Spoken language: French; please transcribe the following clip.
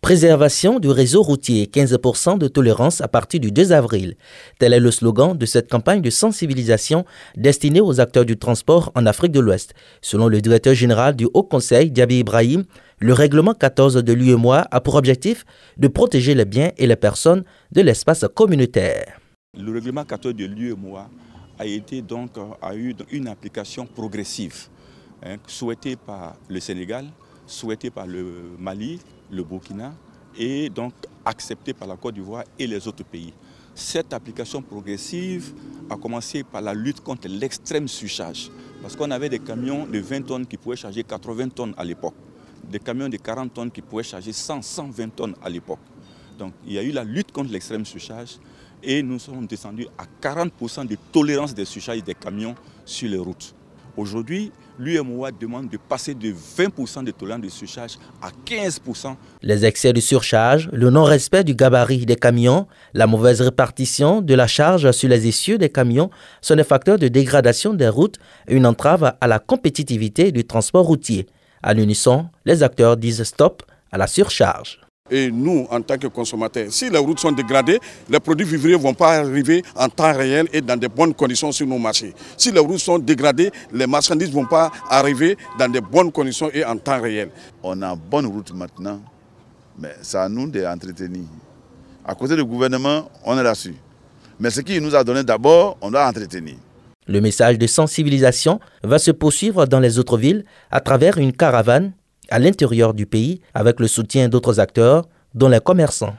Préservation du réseau routier, 15% de tolérance à partir du 2 avril. Tel est le slogan de cette campagne de sensibilisation destinée aux acteurs du transport en Afrique de l'Ouest. Selon le directeur général du Haut Conseil, Diaby Ibrahim, le règlement 14 de l'UEMOA a pour objectif de protéger les biens et les personnes de l'espace communautaire. Le règlement 14 de l'UEMOA a eu une application progressive, souhaitée par le Sénégal, souhaitée par le Mali, le Burkina et donc acceptée par la Côte d'Ivoire et les autres pays. Cette application progressive a commencé par la lutte contre l'extrême surcharge. Parce qu'on avait des camions de 20 tonnes qui pouvaient charger 80 tonnes à l'époque. Des camions de 40 tonnes qui pouvaient charger 120 tonnes à l'époque. Donc il y a eu la lutte contre l'extrême surcharge et nous sommes descendus à 40% de tolérance des surcharges des camions sur les routes. Aujourd'hui, l'UEMOA demande de passer de 20% de tolérance de surcharge à 15%. Les excès de surcharge, le non-respect du gabarit des camions, la mauvaise répartition de la charge sur les essieux des camions sont des facteurs de dégradation des routes et une entrave à la compétitivité du transport routier. À l'unisson, les acteurs disent stop à la surcharge. Et nous, en tant que consommateurs, si les routes sont dégradées, les produits vivriers ne vont pas arriver en temps réel et dans de bonnes conditions sur nos marchés. Si les routes sont dégradées, les marchandises ne vont pas arriver dans de bonnes conditions et en temps réel. On a bonne route maintenant, mais c'est à nous d'entretenir. À côté du gouvernement, on est là-dessus. Mais ce qu'il nous a donné d'abord, on doit entretenir. Le message de sensibilisation va se poursuivre dans les autres villes à travers une caravane à l'intérieur du pays avec le soutien d'autres acteurs, dont les commerçants.